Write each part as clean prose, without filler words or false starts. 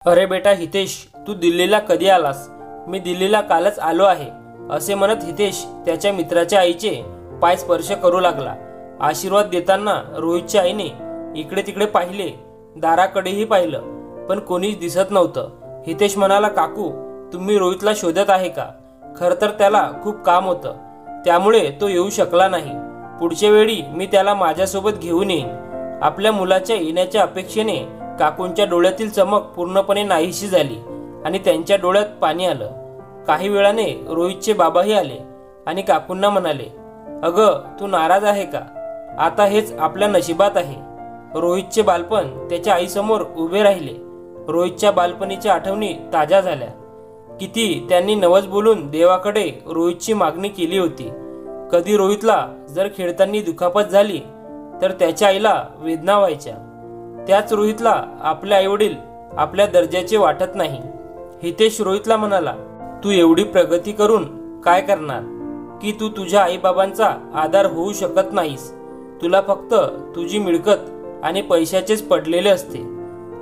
अरे बेटा हितेश, तू दिल्लीला कधी आलास? मी दिल्लीला कालच आलो आहे, असे म्हणत हितेश त्याच्या मित्राच्या आईचे पाय स्पर्श करू लागला। आशीर्वाद देताना रोहितच्या आईने इकडे तिकडे पाहिले, दाराकडेही पाहिलं, पण कोणीच दिसत नव्हतं। हितेश म्हणाला, काकू तुम्ही रोहितला शोधत आहे का? खरं तर त्याला खूप काम होतं, त्यामुळे तो येऊ शकला नाही। पुढच्या वेळी मी त्याला माझ्यासोबत घेऊन येईन। आपल्या मुलाच्या येण्याच्या अपेक्षेने काकूंच्या डोळ्यातील चमक पूर्णपणे नाहीशी झाली आणि त्यांच्या डोळ्यात पाणी आलं। काही वेळाने रोहितचे बाबाही आले आणि काकूंना म्हणाले, अगं तू नाराज आहे का? आता हेच आपल्या नशिबात आहे। रोहितचे बालपण त्याच्या आईसमोर उभे राहिले। रोहितच्या बालपणीच्या आठवणी ताज्या झाल्या। किती त्यांनी नवस बोलून देवाकडे रोहितची मागणी केली होती। कधी रोहितला जर खेळताना दुखापत झाली तर त्याच्या आईला वेदना व्हायच्या। त्याच रोहितला आपले आईवडील आपल्या दर्जाचे वाटत नाही। हितेश रोहितला म्हणाला, तू एवढी प्रगती करून काय करणार की तू तुझ्या आईबाबांचा आधार होऊ शकत नाहीस? तुला फक्त तुझी मिळकत आणि पैशाचेच पडलेले असते।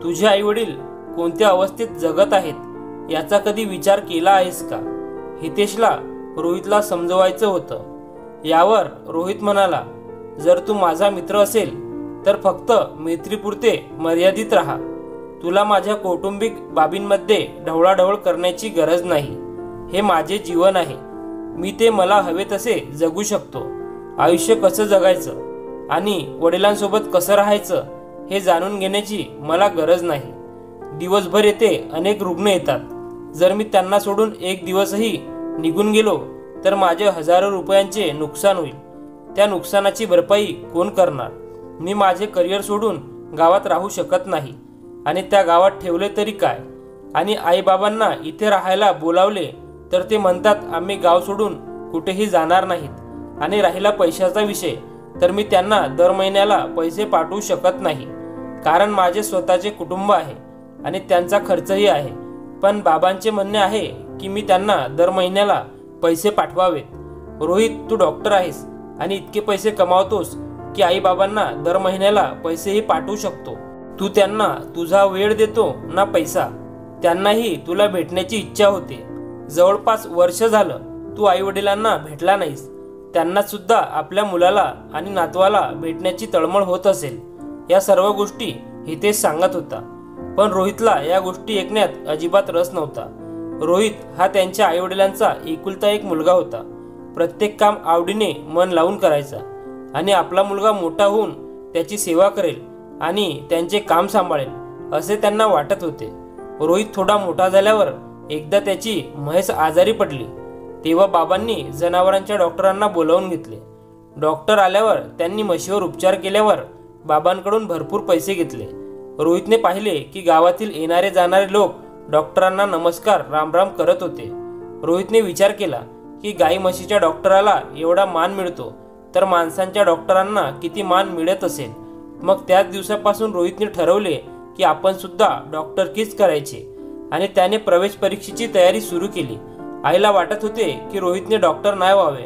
तुझे आईवडील कोणत्या अवस्थेत जगत आहेत याचा कधी विचार केला आहेस का? हितेशला रोहितला समजवायचं होतं। यावर रोहित म्हणाला, जर तू माझा मित्र असेल तर फक्त मैत्रीपुरते मर्यादित राहा। तुला माझ्या कौटुंबिक बाबींमध्ये ढवळाढवळ करण्याची गरज नाही। हे माझे जीवन आहे, मी ते मला हवे तसे जगू शकतो। आयुष्य कसं जगायचं आणि वडिलांसोबत कसं राहायचं हे जाणून घेण्याची मला गरज नाही। दिवसभर येथे अनेक रुग्ण येतात, जर मी त्यांना सोडून एक दिवसही निघून गेलो तर माझे हजारो रुपयांचे नुकसान होईल। त्या नुकसानाची भरपाई कोण करणार? मी माझे करिअर सोडून गावात राहू शकत नाही आणि त्या गावात ठेवले तरी काय? आणि आईबाबांना इथे राहायला बोलावले तर ते म्हणतात आम्ही गाव सोडून कुठेही जाणार नाहीत। आणि राहिला पैशाचा विषय, तर मी त्यांना दर महिन्याला पैसे पाठवू शकत नाही, कारण माझे स्वतःचे कुटुंब आहे आणि त्यांचा खर्चही आहे। पण बाबांचे म्हणणे आहे की मी त्यांना दर महिन्याला पैसे पाठवावेत। रोहित, तू डॉक्टर आहेस आणि इतके पैसे कमावतोस की आई बाबांना दर महिन्याला पैसेही पाठवू शकतो। तू त्यांना तुझा वेळ देतो ना पैसा। त्यांनाही तुला भेटण्याची इच्छा होते। जवळपास वर्ष झालं तू आई वडिलांना भेटला नाहीस। त्यांना सुद्धा आपल्या मुलाला आणि नातवाला भेटण्याची तळमळ होत असेल। या सर्व गोष्टी हितेश सांगत होता, पण रोहितला या गोष्टी ऐकण्यात अजिबात रस नव्हता। रोहित हा त्यांच्या आई वडिलांचा एकुलता एक मुलगा होता। प्रत्येक काम आवडीने मन लावून करायचा आणि आपला मुलगा मोठा होऊन त्याची सेवा करेल आणि त्यांचे काम सांभाळेल असे त्यांना वाटत होते। रोहित थोडा मोठा झाल्यावर एकदा त्याची म्हैस आजारी पडली, तेव्हा बाबांनी जनावरांच्या डॉक्टरांना बोलावून घेतले। डॉक्टर आल्यावर त्यांनी म्हशीवर उपचार केल्यावर बाबांकडून भरपूर पैसे घेतले। रोहितने पाहिले की गावातील येणारे जाणारे लोक डॉक्टरांना नमस्कार रामराम करत होते। रोहितने विचार केला की गाई म्हशीच्या डॉक्टराला एवढा मान मिळतो तर माणसांच्या डॉक्टरांना किती मान मिळत असेल। मग त्याच दिवसापासून रोहितने ठरवले की आपण सुद्धा डॉक्टरकीच करायचे आणि त्याने प्रवेश परीक्षेची तयारी सुरू केली। आईला वाटत होते की रोहितने डॉक्टर नाही व्हावे,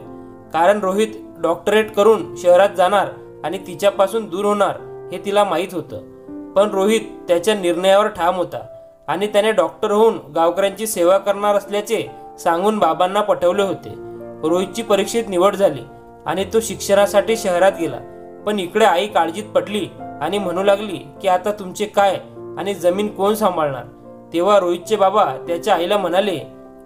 कारण रोहित डॉक्टरेट करून शहरात जाणार आणि तिच्यापासून दूर होणार हे तिला माहीत होतं। पण रोहित त्याच्या निर्णयावर ठाम होता आणि त्याने डॉक्टर होऊन गावकऱ्यांची सेवा करणार असल्याचे सांगून बाबांना पटवले होते। रोहितची परीक्षेत निवड झाली आणि तो शिक्षणासाठी शहरात गेला। पण इकडे आई काळजीत पडली आणि म्हणू लागली की आता तुमचे काय आणि जमीन कोण सांभाळणार? तेव्हा रोहितचे बाबा त्याच्या आईला म्हणाले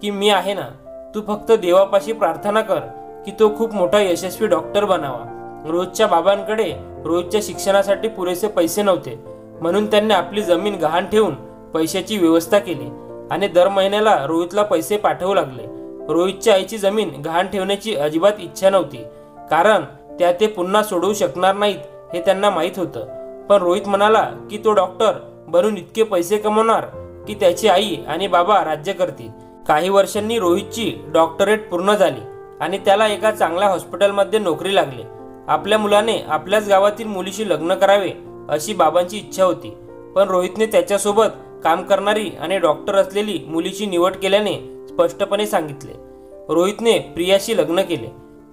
की मी आहे ना, तू फक्त देवापाशी प्रार्थना कर की तो खूप मोठा यशस्वी डॉक्टर बनावा। रोहितच्या बाबांकडे रोहितच्या शिक्षणासाठी पुरेसे पैसे नव्हते, म्हणून त्यांनी आपली जमीन गहाण ठेवून पैशाची व्यवस्था केली आणि दर महिन्याला रोहितला पैसे पाठवू लागले। रोहितच्या आईची जमीन गहाण ठेवण्याची अजिबात इच्छा नव्हती, कारण त्या ते पुन्हा सोडवू शकणार नाहीत हे त्यांना माहीत होतं। पण रोहित म्हणाला की तो डॉक्टर बनून इतके पैसे कमवणार की त्याची आई आणि बाबा राज्य करतील। काही वर्षांनी रोहितची डॉक्टरेट पूर्ण झाली आणि त्याला एका चांगल्या हॉस्पिटलमध्ये नोकरी लागली। आपल्या मुलाने आपल्याच गावातील मुलीशी लग्न करावे अशी बाबांची इच्छा होती, पण रोहितने त्याच्यासोबत काम करणारी आणि डॉक्टर असलेली मुलीची निवड केल्याने स्पष्टपणे सांगितले। रोहितने प्रियाशी लग्न केले।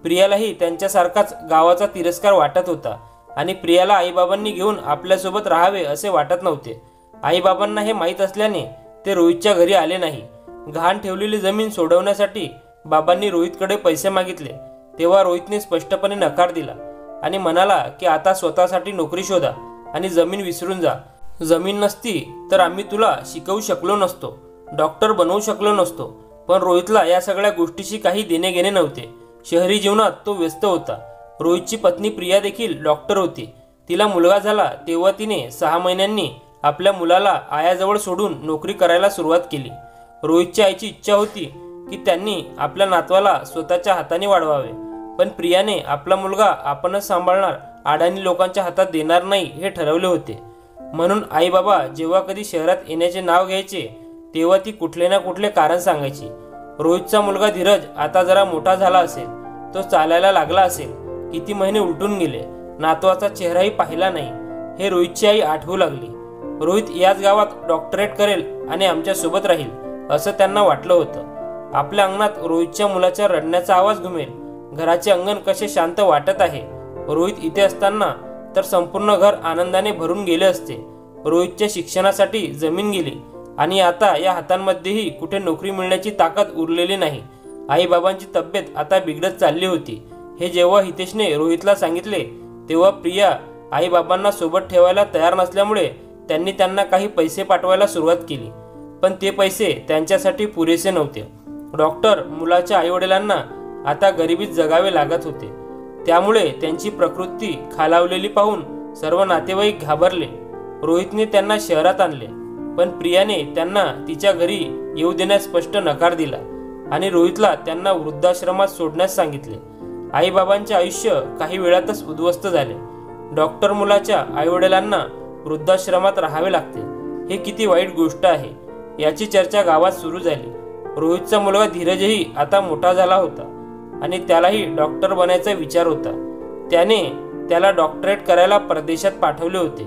प्रियालाही त्यांच्यासारखाच गावाचा तिरस्कार वाटत होता आणि प्रियाला आईबाबांनी घेऊन आपल्यासोबत राहावे असे वाटत नव्हते। आईबाबांना हे माहीत असल्याने ते रोहितच्या घरी आले नाही. गहाण ठेवलेली जमीन सोडवण्यासाठी बाबांनी रोहितकडे पैसे मागितले, तेव्हा रोहितने स्पष्टपणे नकार दिला आणि म्हणाला की आता स्वतःसाठी नोकरी शोधा आणि जमीन विसरून जा. जमीन नसती तर आम्ही तुला शिकवू शकलो नसतो, डॉक्टर बनवू शकलो नसतो. पण रोहितला या सगळ्या गोष्टीशी काही देणे घेणे नव्हते. शहरी जीवनात तो व्यस्त होता. रोहितची पत्नी प्रिया देखील डॉक्टर होती. तिला मुलगा झाला तेव्हा तिने 6 महिन्यांनी आपल्या मुलाला आयाजवळ सोडून नोकरी करायला सुरुवात केली. रोहितच्या आईची इच्छा होती की त्यांनी आपल्या नातवाला स्वतःच्या हाताने वाढवावे, पण प्रियाने आपला मुलगा आपणच सांभाळणार, अडाणी लोकांच्या हातात देणार नाही हे ठरवले होते. म्हणून आई बाबा जेव्हा कधी शहरात येण्याचे नाव घ्यायचे तेव्हा ती कुठले ना कुठले कारण सांगायची. रोहितचा मुलगा धीरज आता जरा मोठा झाला असेल, तो चालायला लागला असेल, किती महिने उलटून गेले, नातवाचा चेहराही पाहिला नाही, हे रोहितची आई आठवू लागली. रोहित याच गावात डॉक्टरेट करेल आणि आमच्या सोबत राहील असं त्यांना वाटलं होतं. आपल्या अंगणात रोहितच्या मुलाच्या रडण्याचा आवाज घुमेल, घराचे अंगण कसे शांत वाटत आहे. रोहित इथे असताना तर संपूर्ण घर आनंदाने भरून गेले असते. रोहितच्या शिक्षणासाठी जमीन गेली आणि आता या हातांमध्येही कुठे नोकरी मिळण्याची ताकद उरलेली नाही. आई बाबांची तब्येत आता बिघडत चालली होती. हे जेव्हा हितेशने रोहितला सांगितले तेव्हा प्रिया आई बाबांना सोबत ठेवायला तयार नसल्यामुळे त्यांनी त्यांना काही पैसे पाठवायला सुरुवात केली, पण ते पैसे त्यांच्यासाठी पुरेसे नव्हते. डॉक्टर मुलाच्या आईवडिलांना आता गरिबीत जगावे लागत होते, त्यामुळे त्यांची प्रकृती खालावलेली पाहून सर्व नातेवाईक घाबरले. रोहितने त्यांना शहरात आणले, पण प्रियाने त्यांना तिच्या घरी येऊ देण्यास स्पष्ट नकार दिला आणि रोहितला त्यांना वृद्धाश्रमात सोडण्यास सांगितले. आईबाबांचे आयुष्य काही वेळातच उद्ध्वस्त झाले. डॉक्टर मुलाच्या आईवडिलांना वृद्धाश्रमात राहावे लागते, हे किती वाईट गोष्ट आहे याची चर्चा गावात सुरू झाली. रोहितचा मुलगा धीरजही आता मोठा झाला होता आणि त्यालाही डॉक्टर बनायचा विचार होता. त्याने त्याला डॉक्टरेट करायला परदेशात पाठवले होते.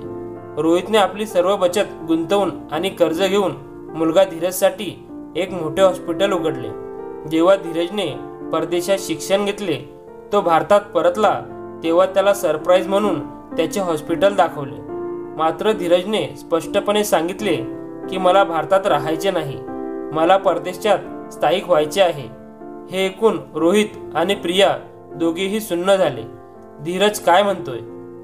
रोहितने आपली सर्व बचत गुंतवून आणि कर्ज घेऊन मुलगा धीरजसाठी एक मोठे हॉस्पिटल उघडले. जेव्हा धीरजने परदेशात शिक्षण घेतले, तो भारतात परतला तेव्हा त्याला सरप्राईज म्हणून त्याचे हॉस्पिटल दाखवले. मात्र धीरजने स्पष्टपणे सांगितले की मला भारतात राहायचे नाही, मला परदेशात स्थायिक व्हायचे आहे. हे ऐकून रोहित आणि प्रिया दोघेही सुन्न झाले. धीरज काय म्हणतोय?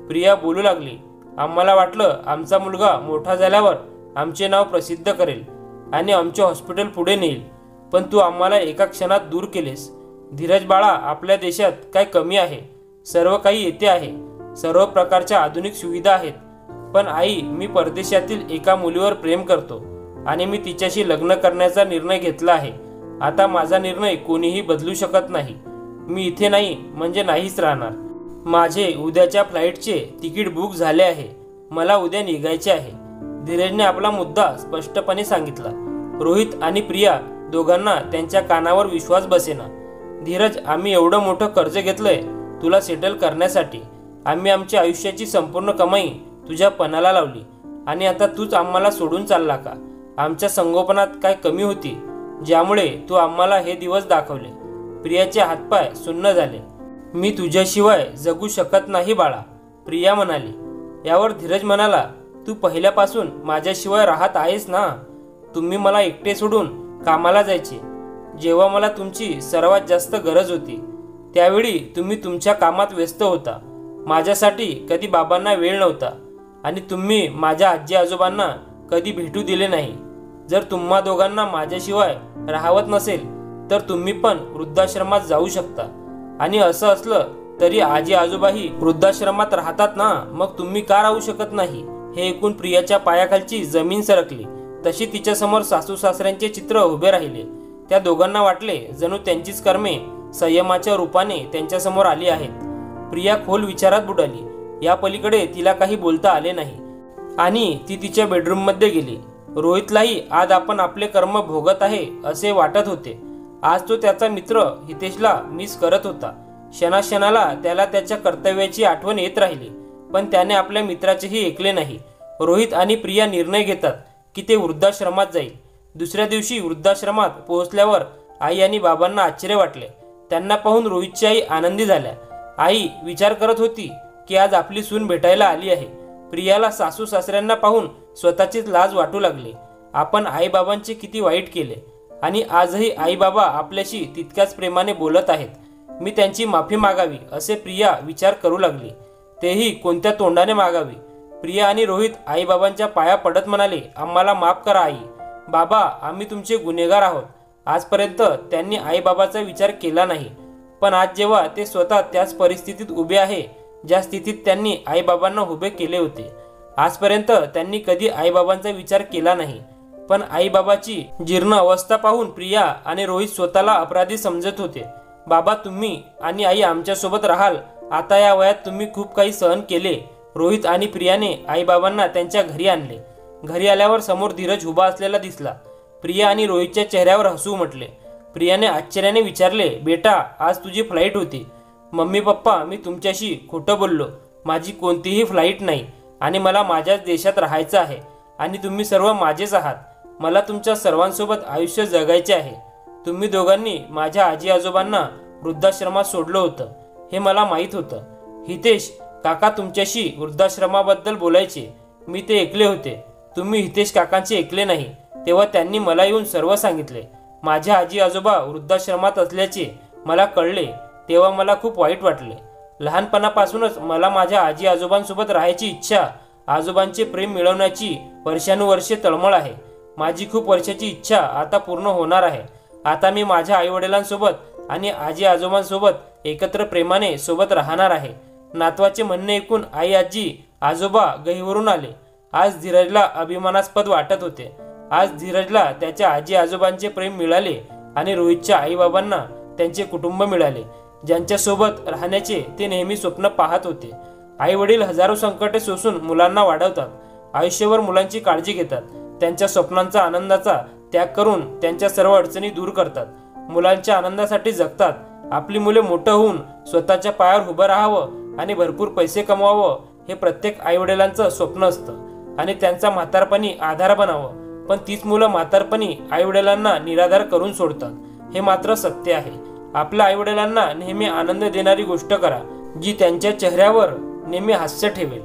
प्रिया बोलू लागली, आम्हाला वाटलं आमचा मुलगा मोठा झाल्यावर आमचे नाव प्रसिद्ध करेल आणि आमचे हॉस्पिटल पुढे नेईल, पण तू आम्हाला एका क्षणात दूर केलेस. धीरज बाळा, आपल्या देशात काय कमी आहे? सर्व काही येथे आहे, सर्व प्रकारच्या आधुनिक सुविधा आहेत. पण आई, मी परदेशातील एका मुलीवर प्रेम करतो आणि मी तिच्याशी लग्न करण्याचा निर्णय घेतला आहे. आता माझा निर्णय कोणीही बदलू शकत नाही. मी इथे नाही म्हणजे नाहीच राहणार. माझे उद्याच्या फ्लाईटचे तिकीट बुक झाले आहे, मला उद्या निघायचे आहे. धीरजने आपला मुद्दा स्पष्टपणे सांगितला. रोहित आणि प्रिया दोघांना त्यांच्या कानावर विश्वास बसेना. धीरज, आम्ही एवढं मोठं कर्ज घेतलंय तुला सेटल करण्यासाठी. आम्ही आमच्या आयुष्याची संपूर्ण कमाई तुझ्या पणाला लावली आणि आता तूच आम्हाला सोडून चालला का? आमच्या संगोपनात काय कमी होती ज्यामुळे तू आम्हाला हे दिवस दाखवले? प्रियाचे हातपाय सुन्न झाले. मी तुझ्याशिवाय जगू शकत नाही बाळा, प्रिया म्हणाली. यावर धीरज म्हणाला, तू पहिल्यापासून माझ्याशिवाय राहत आहेस ना? तुम्ही मला एकटे सोडून कामाला जायचे जेव्हा मला तुमची सर्वात जास्त गरज होती. त्यावेळी तुम्ही तुमच्या कामात व्यस्त होता. माझ्यासाठी कधी बाबांना वेळ नव्हता आणि तुम्ही माझ्या आजी आजोबांना कधी भेटू दिले नाही. जर तुम्हा दोघांना माझ्याशिवाय राहवत नसेल तर तुम्ही पण वृद्धाश्रमात जाऊ शकता. आणि असं असलं तरी आजी आजोबाही वृद्धाश्रमात राहतात ना, मग तुम्ही का राहू शकत नाही? हे ऐकून प्रियाच्या पायाखालची जमीन सरकली. तशी तिच्यासमोर सासू सासऱ्यांचे चित्र उभे राहिले. त्या दोघांना वाटले जणू त्यांचीच कर्मे संयमाच्या रूपाने त्यांच्यासमोर आली आहेत. प्रिया खोल विचारात बुडाली. या पलीकडे तिला काही बोलता आले नाही आणि ती तिच्या बेडरूममध्ये गेली. रोहितलाही आज आपण आपले कर्म भोगत आहे असे वाटत होते. आज तो त्याचा मित्र हितेशला मिस करत होता. क्षणाक्षणाला त्याला त्याच्या कर्तव्याची आठवण येत राहिली, पण त्याने आपल्या मित्राचेही ऐकले नाही. रोहित आणि प्रिया निर्णय घेतात की ते वृद्धाश्रमात जाईल. दुसऱ्या दिवशी वृद्धाश्रमात पोहोचल्यावर आई आणि बाबांना आश्चर्य वाटले. त्यांना पाहून रोहितची आई आनंदी झाल्या. आई विचार करत होती की आज आपली सून भेटायला आली आहे. प्रियाला सासू सासऱ्यांना पाहून स्वतःचीच लाज वाटू लागली. आपण आईबाबांचे किती वाईट केले आणि आजही आईबाबा आपल्याशी तितक्याच प्रेमाने बोलत आहेत. मी त्यांची माफी मागावी असे प्रिया विचार करू लागली. तेही कोणत्या तोंडाने मागावी. प्रिया आणि रोहित आईबाबांच्या पाया पडत म्हणाले, आम्हाला माफ करा आई. बाबा, आम्ही तुमचे गुन्हेगार आहोत. आजपर्यंत त्यांनी आईबाबाचा विचार केला नाही, पण आज जेव्हा ते स्वतः त्याच परिस्थितीत उभे आहे ज्या स्थितीत त्यांनी आईबाबांना उभे केले होते. आजपर्यंत त्यांनी कधी आईबाबांचा विचार केला नाही, पण आईबाबाची जीर्ण अवस्था पाहून प्रिया आणि रोहित स्वतःला अपराधी समजत होते. बाबा, तुम्ही आणि आई आमच्यासोबत राहाल. आता या वयात तुम्ही खूप काही सहन केले. रोहित आणि प्रियाने आईबाबांना त्यांच्या घरी आणले. घरी आल्यावर समोर धीरज उभा असलेला दिसला. प्रिया आणि रोहितच्या चेहऱ्यावर हसू उमटले. प्रियाने आश्चर्याने विचारले, बेटा, आज तुझी फ्लाईट होती. मम्मी पप्पा, मी तुमच्याशी खोटं बोललो. माझी कोणतीही फ्लाईट नाही आणि मला माझ्याच देशात राहायचं आहे आणि तुम्ही सर्व माझेच आहात. मला तुमच्या सर्वांसोबत आयुष्य जगायचे आहे. तुम्ही दोघांनी माझ्या आजी आजोबांना वृद्धाश्रमात सोडलं होतं हे मला माहीत होतं. हितेश काका तुमच्याशी वृद्धाश्रमाबद्दल बोलायचे. मी ते ऐकले होते. तुम्ही हितेश काकांचे ऐकले नाही. तेव्हा त्यांनी मला येऊन सर्व सांगितले. माझ्या आजी आजोबा वृद्धाश्रमात असल्याचे मला कळले तेव्हा मला खूप वाईट वाटले. लहानपणापासूनच मला माझ्या आजी आजोबांसोबत राहायची इच्छा, आजोबांचे प्रेम मिळवण्याची वर्षानुवर्षे तळमळ आहे. माझी खूप वर्षाची इच्छा आता पूर्ण होणार आहे. आता मी माझ्या आईवडिलांसोबत आणि आजी आजोबांसोबत एकत्र प्रेमाने सोबत राहणार आहे. नातवाचे म्हणणे ऐकून आई आजी आजोबा गहिवरून आले. आज धीरजला अभिमानास्पद वाटत होते. आज धीरजला त्याच्या आजी आजोबांचे प्रेम मिळाले आणि रोहितच्या आईबाबांना त्यांचे कुटुंब मिळाले, ज्यांच्यासोबत राहण्याचे ते नेहमी स्वप्न पाहत होते. आई वडील हजारो संकटे सोसून मुलांना वाढवतात. आयुष्यभर मुलांची काळजी घेतात. त्यांच्या स्वप्नांचा आनंदाचा त्याग करून त्यांच्या सर्व अडचणी दूर करतात. मुलांच्या आनंदासाठी जगतात. आपली मुले मोठं होऊन स्वतःच्या पायावर उभं राहावं आणि भरपूर पैसे कमवावं हे प्रत्येक आईवडिलांचं स्वप्न असतं आणि त्यांचा म्हातारपणी आधार बनावं. पण तीच मुलं म्हातारपणी आईवडिलांना निराधार करून सोडतात. हे मात्र सत्य आहे. आपल्या आईवडिलांना नेहमी आनंद देणारी गोष्ट करा, जी त्यांच्या चेहऱ्यावर नेहमी हास्य ठेवेल.